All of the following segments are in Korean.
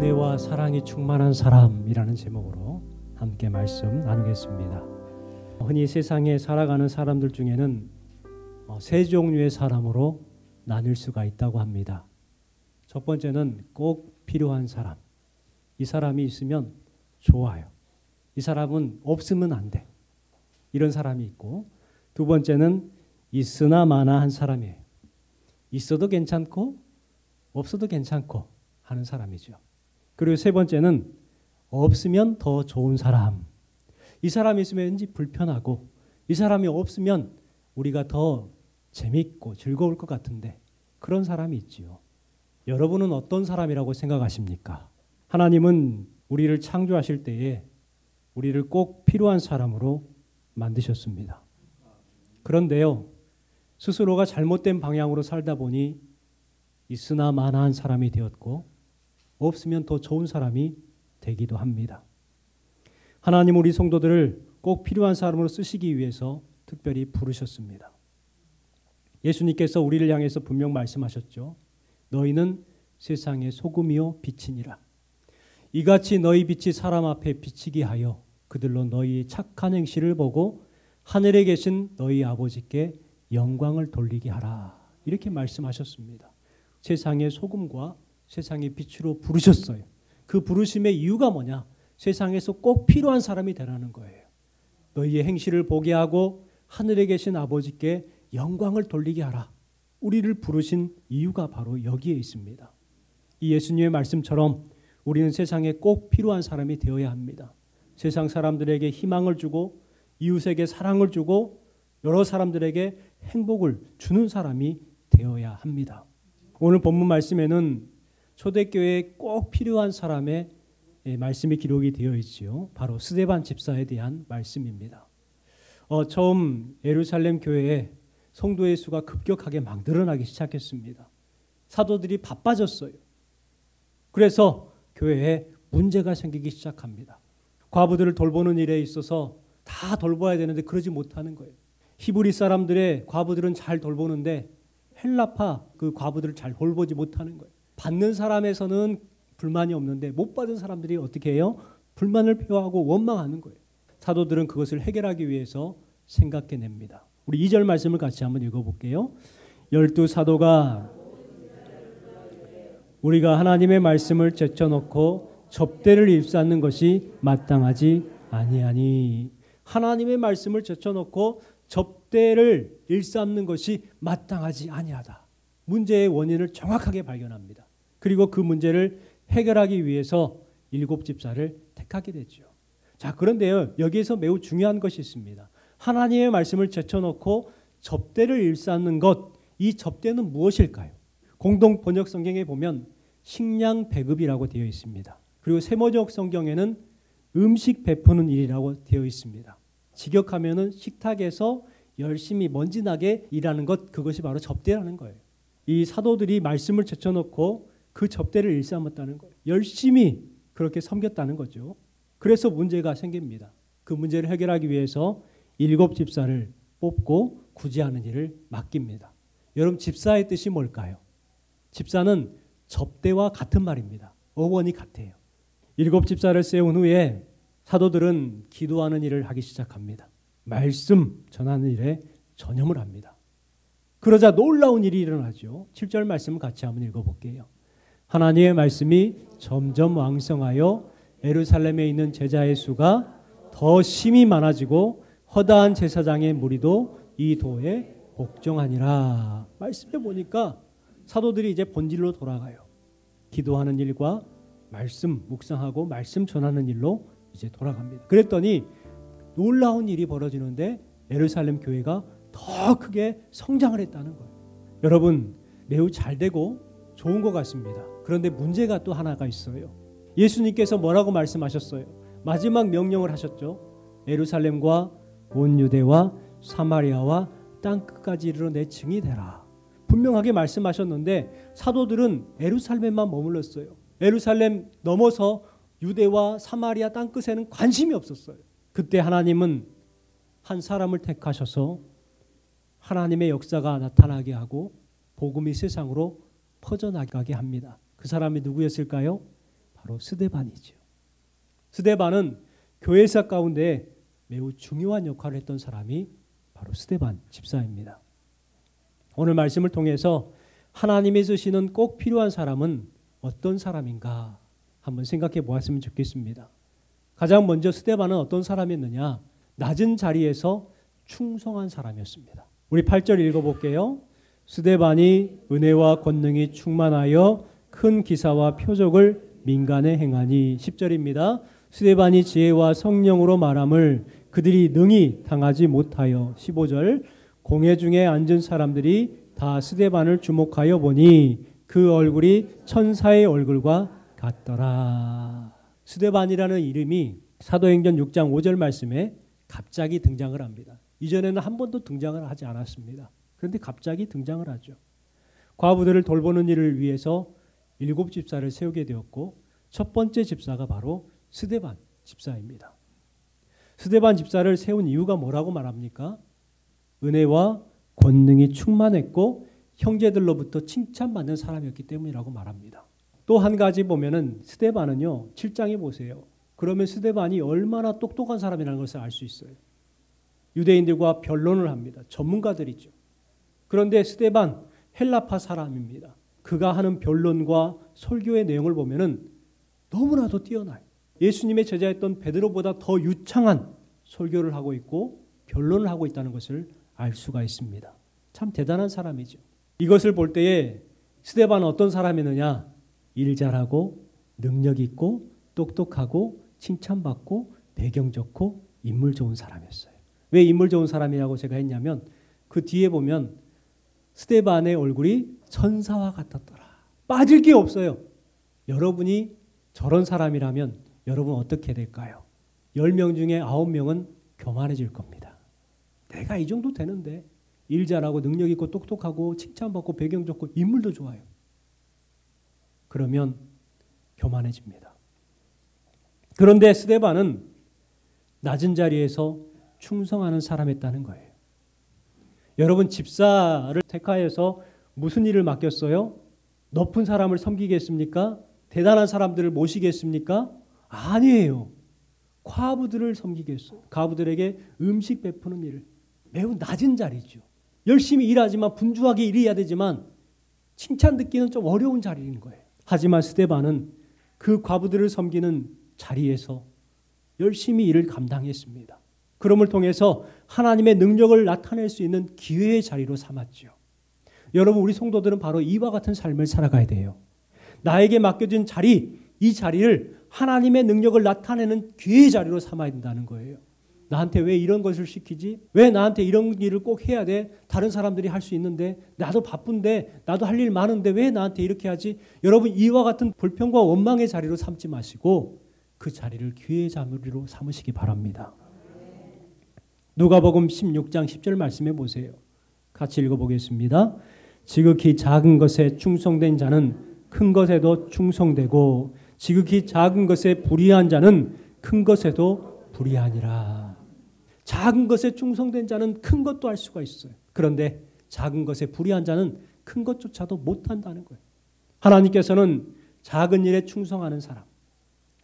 은혜와 사랑이 충만한 사람이라는 제목으로 함께 말씀 나누겠습니다. 흔히 세상에 살아가는 사람들 중에는 세 종류의 사람으로 나뉠 수가 있다고 합니다. 첫 번째는 꼭 필요한 사람. 이 사람이 있으면 좋아요. 이 사람은 없으면 안 돼. 이런 사람이 있고, 두 번째는 있으나 마나한 사람이에요. 있어도 괜찮고 없어도 괜찮고 하는 사람이죠. 그리고 세 번째는 없으면 더 좋은 사람. 이 사람이 있으면 왠지 불편하고 이 사람이 없으면 우리가 더 재밌고 즐거울 것 같은데 그런 사람이 있지요. 여러분은 어떤 사람이라고 생각하십니까? 하나님은 우리를 창조하실 때에 우리를 꼭 필요한 사람으로 만드셨습니다. 그런데요, 스스로가 잘못된 방향으로 살다 보니 있으나 마나한 사람이 되었고 없으면 더 좋은 사람이 되기도 합니다. 하나님 우리 성도들을 꼭 필요한 사람으로 쓰시기 위해서 특별히 부르셨습니다. 예수님께서 우리를 향해서 분명 말씀하셨죠. 너희는 세상의 소금이요 빛이니라. 이같이 너희 빛이 사람 앞에 비치게 하여 그들로 너희 착한 행실을 보고 하늘에 계신 너희 아버지께 영광을 돌리게 하라. 이렇게 말씀하셨습니다. 세상의 소금과 세상의 빛으로 부르셨어요. 그 부르심의 이유가 뭐냐? 세상에서 꼭 필요한 사람이 되라는 거예요. 너희의 행실을 보게 하고 하늘에 계신 아버지께 영광을 돌리게 하라. 우리를 부르신 이유가 바로 여기에 있습니다. 이 예수님의 말씀처럼 우리는 세상에 꼭 필요한 사람이 되어야 합니다. 세상 사람들에게 희망을 주고 이웃에게 사랑을 주고 여러 사람들에게 행복을 주는 사람이 되어야 합니다. 오늘 본문 말씀에는 초대교회에 꼭 필요한 사람의 말씀이 기록이 되어 있지요. 바로 스데반 집사에 대한 말씀입니다. 처음 예루살렘 교회에 성도의 수가 급격하게 막 늘어나기 시작했습니다. 사도들이 바빠졌어요. 그래서 교회에 문제가 생기기 시작합니다. 과부들을 돌보는 일에 있어서 다 돌봐야 되는데 그러지 못하는 거예요. 히브리 사람들의 과부들은 잘 돌보는데 헬라파 그 과부들을 잘 돌보지 못하는 거예요. 받는 사람에서는 불만이 없는데 못 받은 사람들이 어떻게 해요? 불만을 표하고 원망하는 거예요. 사도들은 그것을 해결하기 위해서 생각해냅니다. 우리 2절 말씀을 같이 한번 읽어볼게요. 12사도가 우리가 하나님의 말씀을 제쳐놓고 접대를 일삼는 것이 마땅하지 아니하니. 하나님의 말씀을 제쳐놓고 접대를 일삼는 것이 마땅하지 아니하다. 문제의 원인을 정확하게 발견합니다. 그리고 그 문제를 해결하기 위해서 7집사를 택하게 되죠. 자, 그런데요, 여기에서 매우 중요한 것이 있습니다. 하나님의 말씀을 제쳐놓고 접대를 일삼는 것, 이 접대는 무엇일까요? 공동 번역 성경에 보면 식량 배급이라고 되어 있습니다. 그리고 세모적 성경에는 음식 베푸는 일이라고 되어 있습니다. 직역하면은 식탁에서 열심히 먼지나게 일하는 것, 그것이 바로 접대라는 거예요. 이 사도들이 말씀을 제쳐놓고 그 접대를 일삼았다는 거예요. 열심히 그렇게 섬겼다는 거죠. 그래서 문제가 생깁니다. 그 문제를 해결하기 위해서 7집사를 뽑고 구제하는 일을 맡깁니다. 여러분, 집사의 뜻이 뭘까요? 집사는 접대와 같은 말입니다. 어원이 같아요. 7집사를 세운 후에 사도들은 기도하는 일을 하기 시작합니다. 말씀 전하는 일에 전념을 합니다. 그러자 놀라운 일이 일어나죠. 7절 말씀을 같이 한번 읽어볼게요. 하나님의 말씀이 점점 왕성하여 예루살렘에 있는 제자의 수가 더 심히 많아지고 허다한 제사장의 무리도 이 도에 복종하니라. 말씀해 보니까 사도들이 이제 본질로 돌아가요. 기도하는 일과 말씀 묵상하고 말씀 전하는 일로 이제 돌아갑니다. 그랬더니 놀라운 일이 벌어지는데 예루살렘 교회가 더 크게 성장을 했다는 거예요. 여러분, 매우 잘 되고 좋은 것 같습니다. 그런데 문제가 또 하나가 있어요. 예수님께서 뭐라고 말씀하셨어요? 마지막 명령을 하셨죠. 예루살렘과 온 유대와 사마리아와 땅끝까지 이르러 내 증이 되라. 분명하게 말씀하셨는데 사도들은 예루살렘만 머물렀어요. 예루살렘 넘어서 유대와 사마리아 땅끝에는 관심이 없었어요. 그때 하나님은 한 사람을 택하셔서 하나님의 역사가 나타나게 하고 복음이 세상으로 퍼져나가게 합니다. 그 사람이 누구였을까요? 바로 스데반이죠. 스데반은 교회사 가운데 매우 중요한 역할을 했던 사람이 바로 스데반 집사입니다. 오늘 말씀을 통해서 하나님이 쓰시는 꼭 필요한 사람은 어떤 사람인가 한번 생각해 보았으면 좋겠습니다. 가장 먼저 스데반은 어떤 사람이었느냐? 낮은 자리에서 충성한 사람이었습니다. 우리 8절 읽어볼게요. 스데반이 은혜와 권능이 충만하여 큰 기사와 표적을 민간에 행하니. 10절입니다. 스데반이 지혜와 성령으로 말함을 그들이 능히 당하지 못하여. 15절. 공회 중에 앉은 사람들이 다 스데반을 주목하여 보니 그 얼굴이 천사의 얼굴과 같더라. 스데반이라는 이름이 사도행전 6장 5절 말씀에 갑자기 등장을 합니다. 이전에는 한 번도 등장을 하지 않았습니다. 그런데 갑자기 등장을 하죠. 과부들을 돌보는 일을 위해서 7 집사를 세우게 되었고 첫 번째 집사가 바로 스데반 집사입니다. 스데반 집사를 세운 이유가 뭐라고 말합니까? 은혜와 권능이 충만했고 형제들로부터 칭찬받는 사람이었기 때문이라고 말합니다. 또 한 가지 보면은 스데반은요, 7장에 보세요. 그러면 스데반이 얼마나 똑똑한 사람이라는 것을 알 수 있어요. 유대인들과 변론을 합니다. 전문가들이죠. 그런데 스데반 헬라파 사람입니다. 그가 하는 변론과 설교의 내용을 보면은 너무나도 뛰어나요. 예수님의 제자였던 베드로보다 더 유창한 설교를 하고 있고 변론을 하고 있다는 것을 알 수가 있습니다. 참 대단한 사람이죠. 이것을 볼 때에 스데반은 어떤 사람이느냐? 일 잘하고 능력 있고 똑똑하고 칭찬받고 배경 좋고 인물 좋은 사람이었어요. 왜 인물 좋은 사람이라고 제가 했냐면 그 뒤에 보면 스데반의 얼굴이 천사와 같았더라. 빠질 게 없어요. 여러분이 저런 사람이라면 여러분 어떻게 될까요? 10명 중에 9명은 교만해질 겁니다. 내가 이 정도 되는데 일 잘하고 능력 있고 똑똑하고 칭찬받고 배경 좋고 인물도 좋아요. 그러면 교만해집니다. 그런데 스데반은 낮은 자리에서 충성하는 사람이었다는 거예요. 여러분 집사를 택하여서 무슨 일을 맡겼어요? 높은 사람을 섬기겠습니까? 대단한 사람들을 모시겠습니까? 아니에요. 과부들을 섬기겠어요. 과부들에게 음식 베푸는 일을. 매우 낮은 자리죠. 열심히 일하지만 분주하게 일해야 되지만 칭찬 듣기는 좀 어려운 자리인 거예요. 하지만 스데반은 그 과부들을 섬기는 자리에서 열심히 일을 감당했습니다. 그럼을 통해서 하나님의 능력을 나타낼 수 있는 기회의 자리로 삼았죠. 여러분 우리 성도들은 바로 이와 같은 삶을 살아가야 돼요. 나에게 맡겨진 자리, 이 자리를 하나님의 능력을 나타내는 기회의 자리로 삼아야 된다는 거예요. 나한테 왜 이런 것을 시키지? 왜 나한테 이런 일을 꼭 해야 돼? 다른 사람들이 할 수 있는데 나도 바쁜데 나도 할 일 많은데 왜 나한테 이렇게 하지? 여러분 이와 같은 불평과 원망의 자리로 삼지 마시고 그 자리를 기회의 자리로 삼으시기 바랍니다. 누가복음 16장 10절 말씀해 보세요. 같이 읽어보겠습니다. 지극히 작은 것에 충성된 자는 큰 것에도 충성되고 지극히 작은 것에 불의한 자는 큰 것에도 불의하니라. 작은 것에 충성된 자는 큰 것도 할 수가 있어요. 그런데 작은 것에 불의한 자는 큰 것조차도 못한다는 거예요. 하나님께서는 작은 일에 충성하는 사람,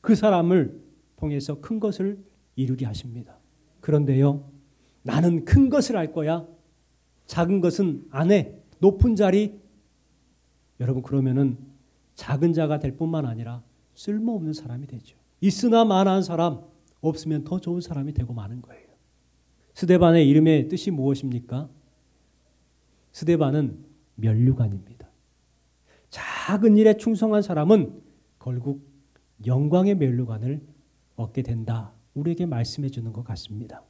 그 사람을 통해서 큰 것을 이루게 하십니다. 그런데요, 나는 큰 것을 할 거야. 작은 것은 안 해. 높은 자리. 여러분 그러면은 작은 자가 될 뿐만 아니라 쓸모없는 사람이 되죠. 있으나 마나한 사람, 없으면 더 좋은 사람이 되고 마는 거예요. 스데반의 이름의 뜻이 무엇입니까? 스데반은 면류관입니다. 작은 일에 충성한 사람은 결국 영광의 면류관을 얻게 된다. 우리에게 말씀해 주는 것 같습니다.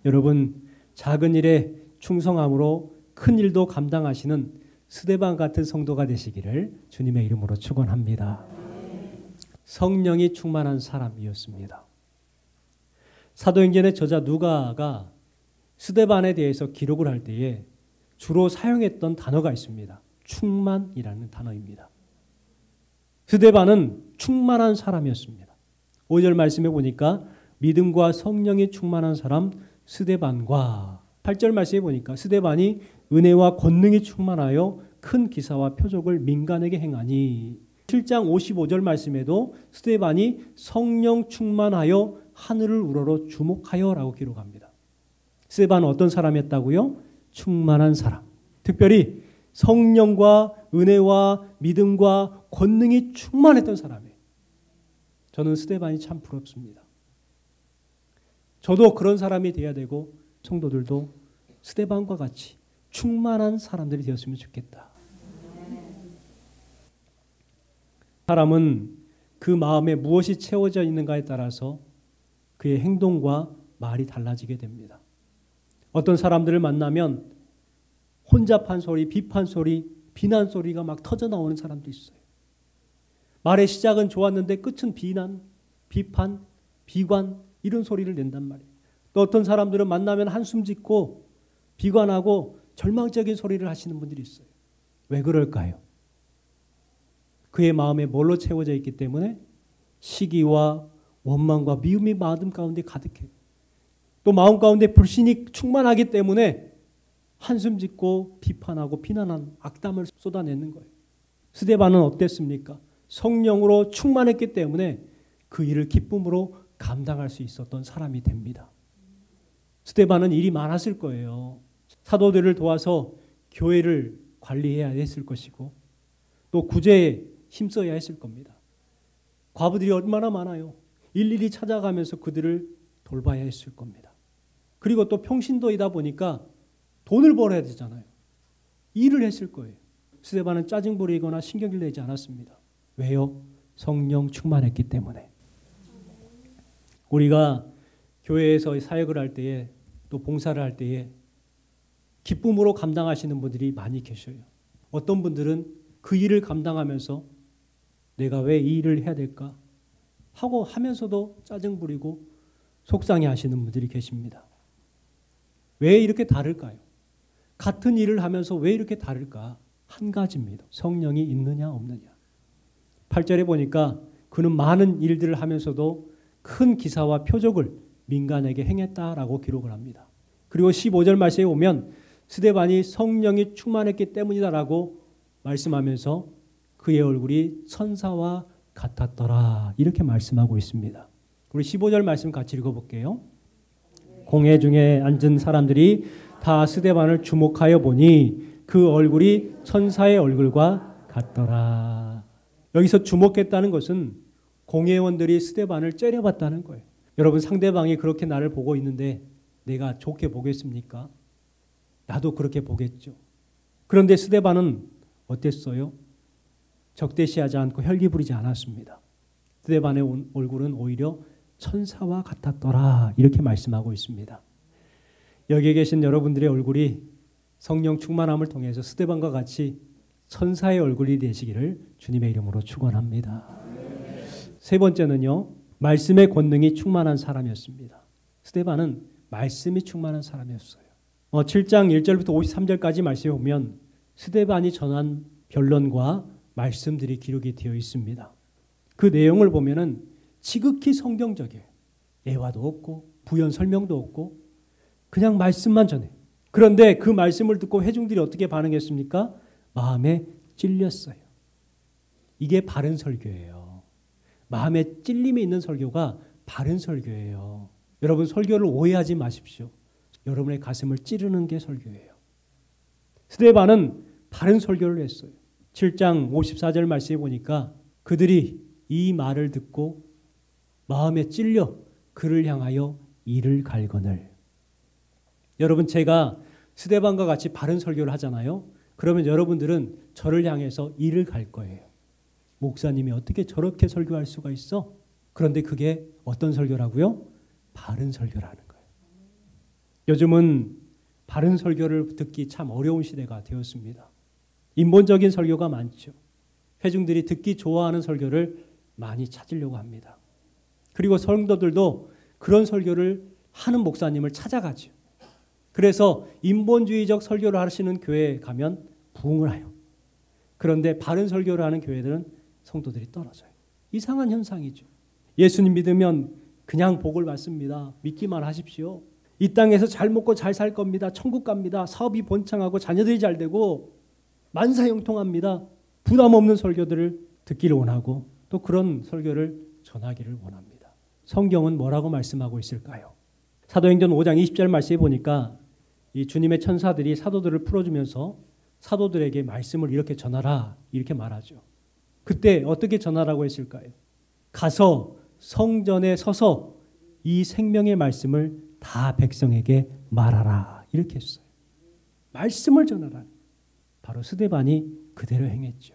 여러분 작은 일에 충성함으로 큰 일도 감당하시는 스데반 같은 성도가 되시기를 주님의 이름으로 축원합니다. 성령이 충만한 사람이었습니다. 사도행전의 저자 누가가 스데반에 대해서 기록을 할 때에 주로 사용했던 단어가 있습니다. 충만이라는 단어입니다. 스데반은 충만한 사람이었습니다. 5절 말씀에 보니까 믿음과 성령이 충만한 사람 스데반과 8절 말씀에 보니까 스데반이 은혜와 권능이 충만하여 큰 기사와 표적을 민간에게 행하니 7장 55절 말씀에도 스데반이 성령 충만하여 하늘을 우러러 주목하여 라고 기록합니다. 스데반은 어떤 사람이었다고요? 충만한 사람. 특별히 성령과 은혜와 믿음과 권능이 충만했던 사람이에요. 저는 스데반이 참 부럽습니다. 저도 그런 사람이 되어야 되고 성도들도 스데반과 같이 충만한 사람들이 되었으면 좋겠다. 사람은 그 마음에 무엇이 채워져 있는가에 따라서 그의 행동과 말이 달라지게 됩니다. 어떤 사람들을 만나면 혼잡한 소리, 비판 소리, 비난 소리가 막 터져 나오는 사람도 있어요. 말의 시작은 좋았는데 끝은 비난, 비판, 비관 이런 소리를 낸단 말이에요. 또 어떤 사람들은 만나면 한숨 짓고 비관하고 절망적인 소리를 하시는 분들이 있어요. 왜 그럴까요? 그의 마음에 뭘로 채워져 있기 때문에 시기와 원망과 미움이 마음 가운데 가득해요. 또 마음 가운데 불신이 충만하기 때문에 한숨 짓고 비판하고 비난한 악담을 쏟아내는 거예요. 스데반은 어땠습니까? 성령으로 충만했기 때문에 그 일을 기쁨으로 감당할 수 있었던 사람이 됩니다. 스데반은 일이 많았을 거예요. 사도들을 도와서 교회를 관리해야 했을 것이고 또 구제에 힘써야 했을 겁니다. 과부들이 얼마나 많아요. 일일이 찾아가면서 그들을 돌봐야 했을 겁니다. 그리고 또 평신도이다 보니까 돈을 벌어야 되잖아요. 일을 했을 거예요. 스데반은 짜증 부리거나 신경질 내지 않았습니다. 왜요? 성령 충만했기 때문에. 우리가 교회에서 사역을 할 때에 또 봉사를 할 때에 기쁨으로 감당하시는 분들이 많이 계셔요. 어떤 분들은 그 일을 감당하면서 내가 왜 이 일을 해야 될까 하고 하면서도 짜증 부리고 속상해 하시는 분들이 계십니다. 왜 이렇게 다를까요? 같은 일을 하면서 왜 이렇게 다를까? 한 가지입니다. 성령이 있느냐 없느냐. 8절에 보니까 그는 많은 일들을 하면서도 큰 기사와 표적을 민간에게 행했다라고 기록을 합니다. 그리고 15절 말씀에 보면 스데반이 성령이 충만했기 때문이다라고 말씀하면서 그의 얼굴이 천사와 같았더라 이렇게 말씀하고 있습니다. 우리 15절 말씀 같이 읽어볼게요. 공회 중에 앉은 사람들이 다 스데반을 주목하여 보니 그 얼굴이 천사의 얼굴과 같더라. 여기서 주목했다는 것은 공회원들이 스데반을 째려봤다는 거예요. 여러분 상대방이 그렇게 나를 보고 있는데 내가 좋게 보겠습니까? 나도 그렇게 보겠죠. 그런데 스데반은 어땠어요? 적대시하지 않고 혈기 부리지 않았습니다. 스데반의 얼굴은 오히려 천사와 같았더라 이렇게 말씀하고 있습니다. 여기에 계신 여러분들의 얼굴이 성령 충만함을 통해서 스데반과 같이 천사의 얼굴이 되시기를 주님의 이름으로 축원합니다. 세 번째는요. 말씀의 권능이 충만한 사람이었습니다. 스데반은 말씀이 충만한 사람이었어요. 7장 1절부터 53절까지 말씀에 보면 스데반이 전한 변론과 말씀들이 기록이 되어 있습니다. 그 내용을 보면은 지극히 성경적이에요. 예화도 없고 부연 설명도 없고 그냥 말씀만 전해요. 그런데 그 말씀을 듣고 회중들이 어떻게 반응했습니까? 마음에 찔렸어요. 이게 바른 설교예요. 마음에 찔림이 있는 설교가 바른 설교예요. 여러분 설교를 오해하지 마십시오. 여러분의 가슴을 찌르는 게 설교예요. 스데반은 바른 설교를 했어요. 7장 54절 말씀에 보니까 그들이 이 말을 듣고 마음에 찔려 그를 향하여 이를 갈거늘. 여러분 제가 스데반과 같이 바른 설교를 하잖아요. 그러면 여러분들은 저를 향해서 이를 갈 거예요. 목사님이 어떻게 저렇게 설교할 수가 있어? 그런데 그게 어떤 설교라고요? 바른 설교라는 거예요. 요즘은 바른 설교를 듣기 참 어려운 시대가 되었습니다. 인본적인 설교가 많죠. 회중들이 듣기 좋아하는 설교를 많이 찾으려고 합니다. 그리고 성도들도 그런 설교를 하는 목사님을 찾아가죠. 그래서 인본주의적 설교를 하시는 교회에 가면 부흥을 해요. 그런데 바른 설교를 하는 교회들은 성도들이 떨어져요. 이상한 현상이죠. 예수님 믿으면 그냥 복을 받습니다. 믿기만 하십시오. 이 땅에서 잘 먹고 잘 살 겁니다. 천국 갑니다. 사업이 번창하고 자녀들이 잘 되고 만사형통합니다. 부담 없는 설교들을 듣기를 원하고 또 그런 설교를 전하기를 원합니다. 성경은 뭐라고 말씀하고 있을까요? 사도행전 5장 20절 말씀에 보니까 이 주님의 천사들이 사도들을 풀어주면서 사도들에게 말씀을 이렇게 전하라 이렇게 말하죠. 그때 어떻게 전하라고 했을까요? 가서 성전에 서서 이 생명의 말씀을 다 백성에게 말하라 이렇게 했어요. 말씀을 전하라. 바로 스데반이 그대로 행했죠.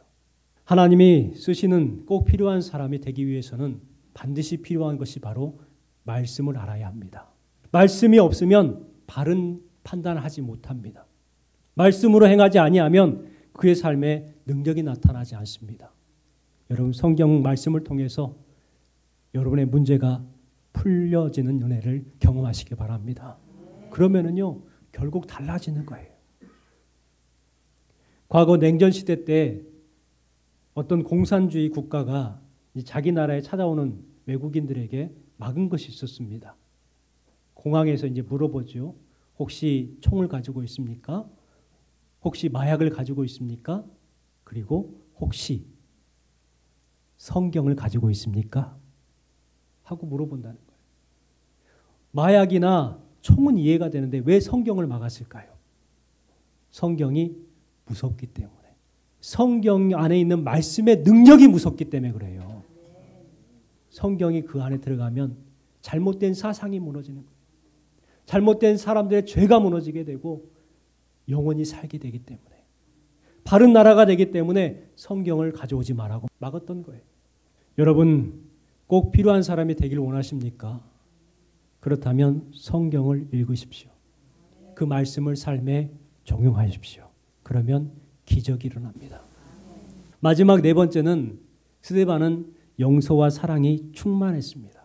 하나님이 쓰시는 꼭 필요한 사람이 되기 위해서는 반드시 필요한 것이 바로 말씀을 알아야 합니다. 말씀이 없으면 바른 판단을 하지 못합니다. 말씀으로 행하지 아니하면 그의 삶에 능력이 나타나지 않습니다. 여러분 성경 말씀을 통해서 여러분의 문제가 풀려지는 은혜를 경험하시기 바랍니다. 그러면은요 결국 달라지는 거예요. 과거 냉전 시대 때 어떤 공산주의 국가가 자기 나라에 찾아오는 외국인들에게 막은 것이 있었습니다. 공항에서 이제 물어보죠. 혹시 총을 가지고 있습니까? 혹시 마약을 가지고 있습니까? 그리고 혹시 성경을 가지고 있습니까? 하고 물어본다는 거예요. 마약이나 총은 이해가 되는데 왜 성경을 막았을까요? 성경이 무섭기 때문에. 성경 안에 있는 말씀의 능력이 무섭기 때문에 그래요. 성경이 그 안에 들어가면 잘못된 사상이 무너지는 거예요. 잘못된 사람들의 죄가 무너지게 되고 영원히 살게 되기 때문에 바른 나라가 되기 때문에 성경을 가져오지 말라고 막았던 거예요. 여러분 꼭 필요한 사람이 되기를 원하십니까? 그렇다면 성경을 읽으십시오. 그 말씀을 삶에 적용하십시오. 그러면 기적이 일어납니다. 마지막 네 번째는 스데반은 용서와 사랑이 충만했습니다.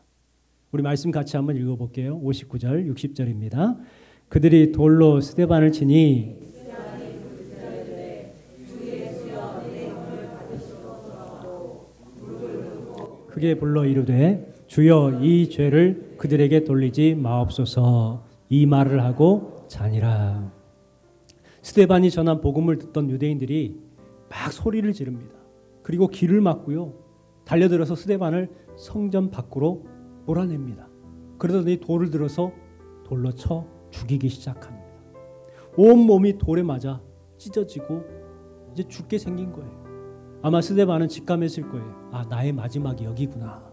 우리 말씀 같이 한번 읽어볼게요. 59절 60절입니다. 그들이 돌로 스데반을 치니 크게 불러 이르되 주여 이 죄를 그들에게 돌리지 마옵소서. 이 말을 하고 자니라. 스데반이 전한 복음을 듣던 유대인들이 막 소리를 지릅니다. 그리고 길을 막고요. 달려들어서 스데반을 성전 밖으로 몰아냅니다. 그러더니 돌을 들어서 돌로 쳐 죽이기 시작합니다. 온 몸이 돌에 맞아 찢어지고 이제 죽게 생긴 거예요. 아마 스데반은 직감했을 거예요. 아, 나의 마지막이 여기구나.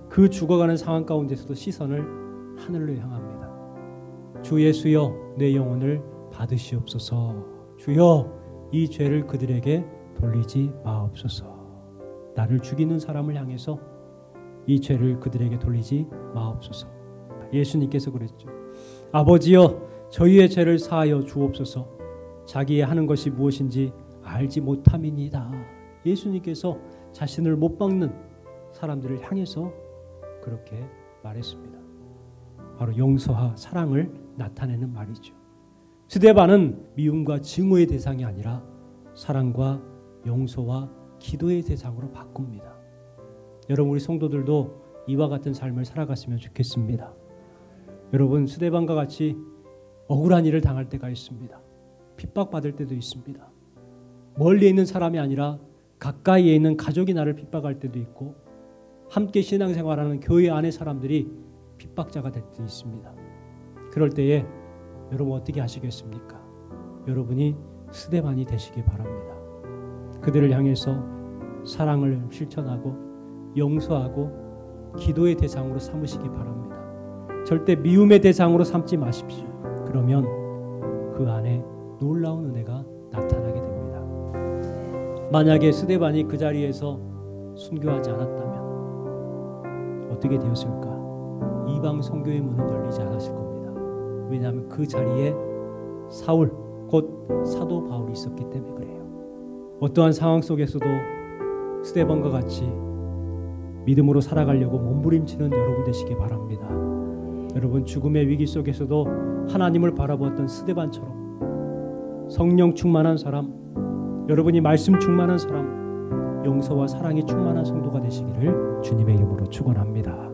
그 죽어가는 상황 가운데서도 시선을 하늘로 향합니다. 주 예수여 내 영혼을 받으시옵소서. 주여 이 죄를 그들에게 돌리지 마옵소서. 나를 죽이는 사람을 향해서 이 죄를 그들에게 돌리지 마옵소서. 예수님께서 그랬죠. 아버지여 저희의 죄를 사하여 주옵소서. 자기의 하는 것이 무엇인지 알지 못함이니이다. 예수님께서 자신을 못 박는 사람들을 향해서 그렇게 말했습니다. 바로 용서와 사랑을 나타내는 말이죠. 스데반은 미움과 증오의 대상이 아니라 사랑과 용서와 기도의 대상으로 바꿉니다. 여러분 우리 성도들도 이와 같은 삶을 살아갔으면 좋겠습니다. 여러분 스데반과 같이 억울한 일을 당할 때가 있습니다. 핍박받을 때도 있습니다. 멀리 있는 사람이 아니라 가까이에 있는 가족이 나를 핍박할 때도 있고 함께 신앙생활하는 교회 안의 사람들이 핍박자가 될 때도 있습니다. 그럴 때에 여러분 어떻게 하시겠습니까? 여러분이 스데반이 되시기 바랍니다. 그들을 향해서 사랑을 실천하고 용서하고 기도의 대상으로 삼으시기 바랍니다. 절대 미움의 대상으로 삼지 마십시오. 그러면 그 안에 놀라운 은혜가 나타나게 됩니다. 만약에 스데반이 그 자리에서 순교하지 않았다면 어떻게 되었을까? 이방 선교의 문은 열리지 않았을 겁니다. 왜냐하면 그 자리에 사울 곧 사도 바울이 있었기 때문에 그래요. 어떠한 상황 속에서도 스데반과 같이 믿음으로 살아가려고 몸부림치는 여러분 되시기 바랍니다. 여러분 죽음의 위기 속에서도 하나님을 바라보았던 스데반처럼 성령 충만한 사람, 여러분이 말씀 충만한 사람, 용서와 사랑이 충만한 성도가 되시기를 주님의 이름으로 축원합니다.